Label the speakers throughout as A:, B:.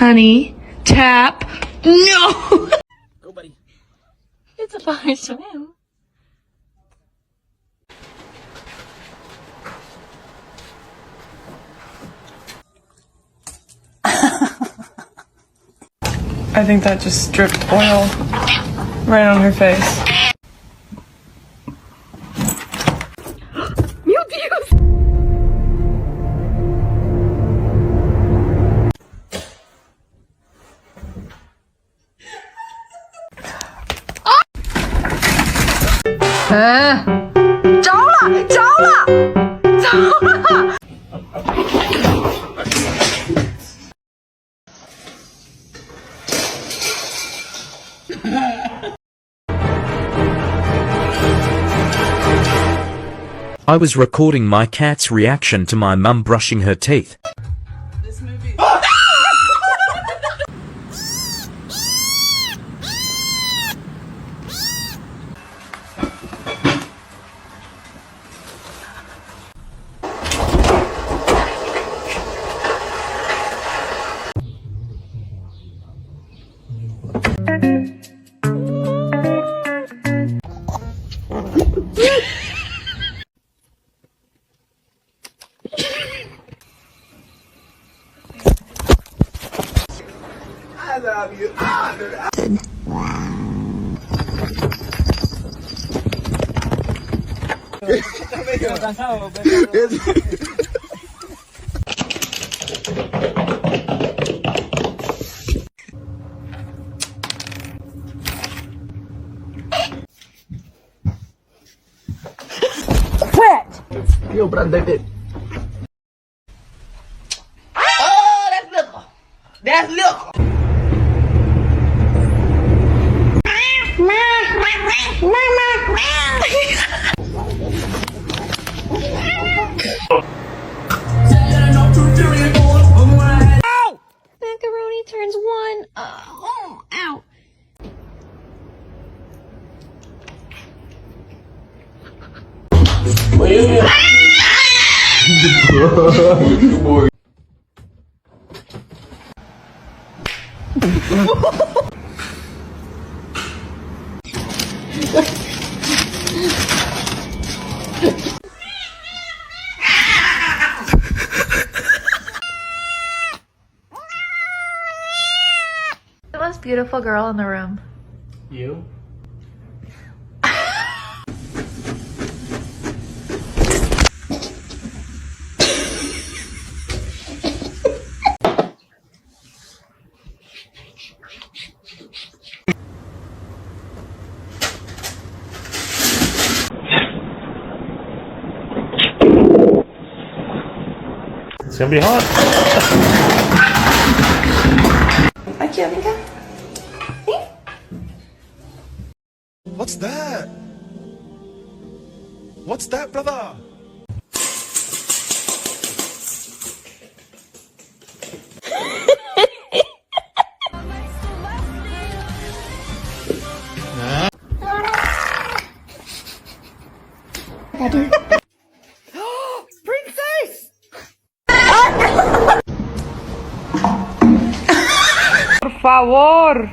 A: Honey, tap. No!
B: Go, buddy.
A: It's a fire swim. I think that just dripped oil right on her face.
C: I was recording my cat's reaction to my mum brushing her teeth.
B: This movie. I love you. Yo, Brandon. Oh, that's liquor. That's liquor.
A: Macaroni turns one. Oh, ow. The most beautiful girl in the room.
B: You?
D: It's gonna be hot.
A: Aquí, amiga.
E: What's that? What's that, brother?
A: Princess! Por favor.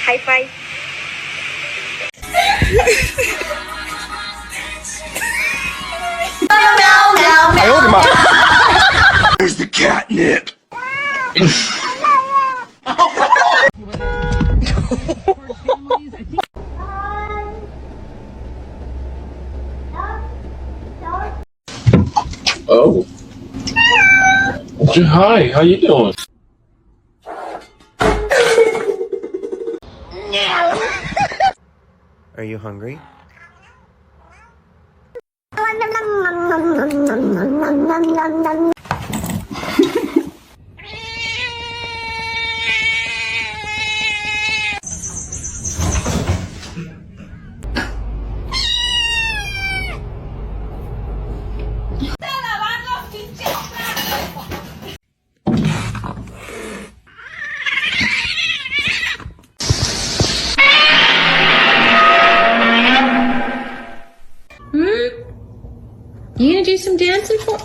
A: High five.
E: Where's the catnip?
D: Oh. Hi, how you doing?
F: Are you hungry?
A: You gonna do some dancing for?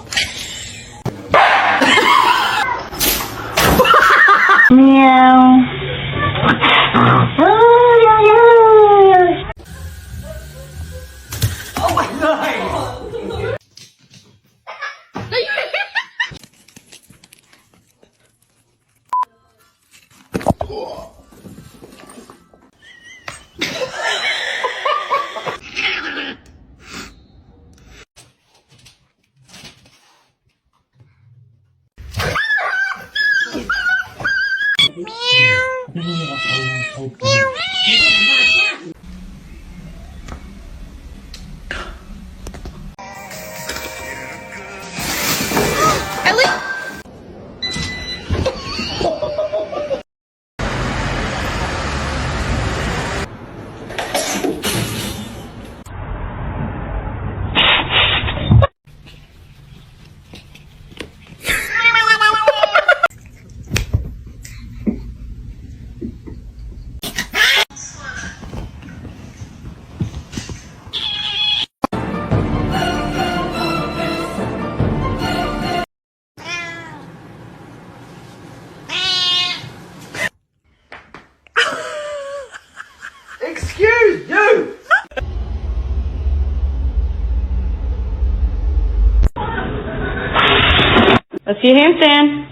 F: Let's see a handstand.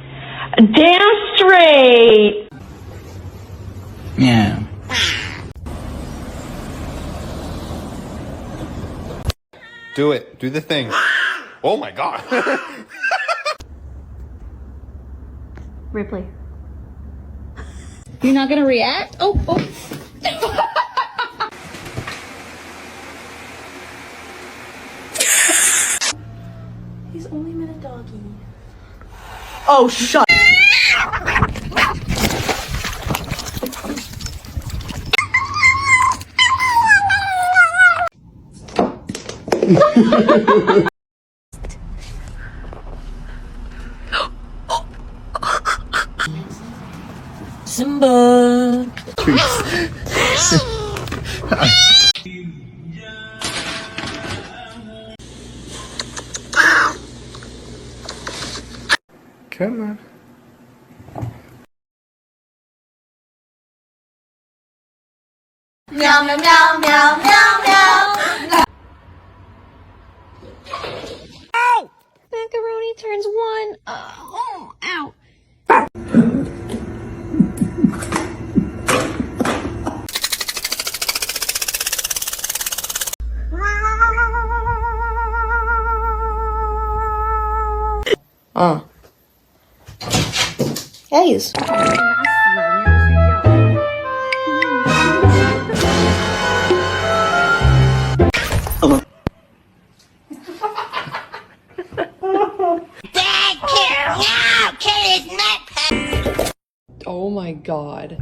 F: Damn straight.
B: Yeah.
E: Do it. Do the thing. Oh my god.
G: Ripley. You're not gonna react? Oh. He's only been a doggy.
B: Oh, shut. Simba.
E: Come on.
G: Meow, meow, meow, meow, meow, meow. Ow! Macaroni turns one. Oh, ow. Guys.
A: Oh my god.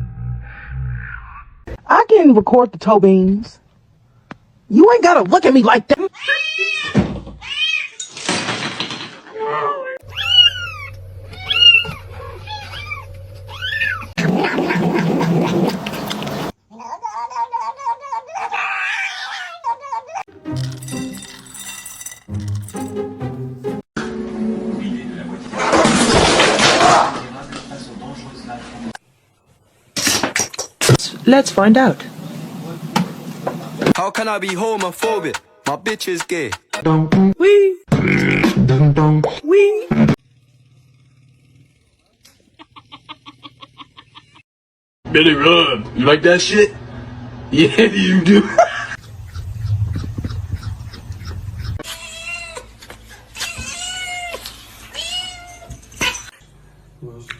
B: I can record the toe beans. You ain't gotta look at me like that. Let's find out.
E: How can I be homophobic? My bitch is gay.
B: Wee. Wee.
D: Billy Run, you like that shit? Yeah, you do.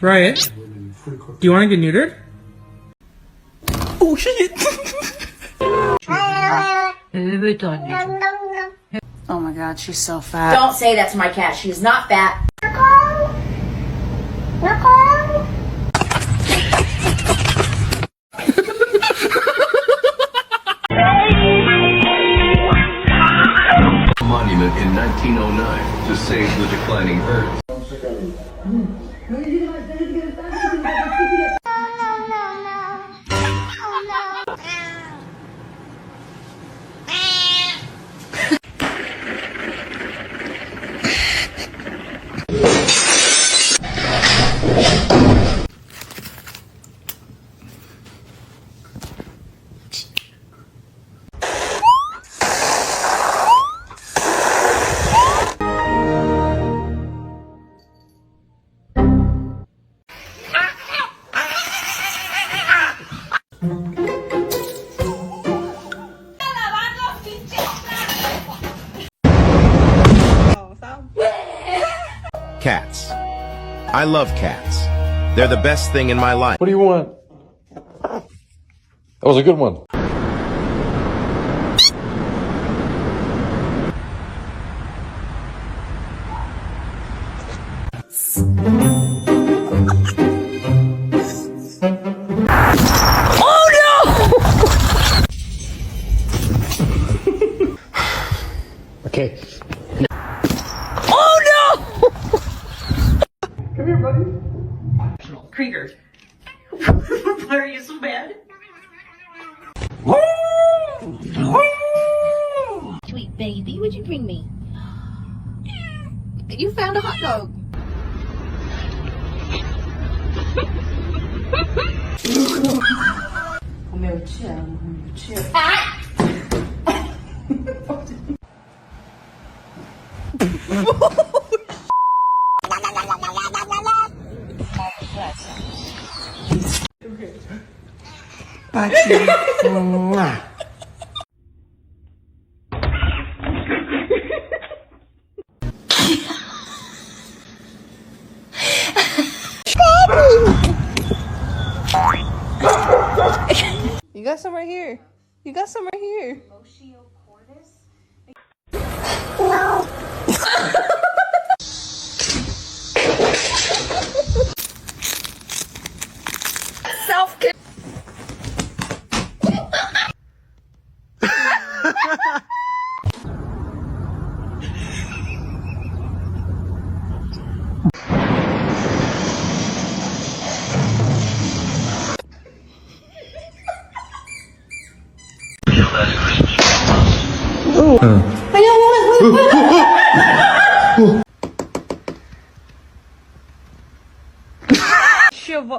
H: Riot, do you want to get neutered?
B: Oh shit.
I: Oh my god, she's so fat.
G: Don't say that to my cat. She's not fat.
J: Monument in 1909 to save the declining herds.
K: Cats. I love cats. They're the best thing in my life.
D: What do you want? That was a good one.
H: Okay.
B: Krieger. Why are you so bad?
G: Sweet baby, what'd you bring me? You found a hot dog.
I: Meu te amo, meu te amo.
G: Ah!
A: You got some right here. You got some right here. Self-care. Shiva.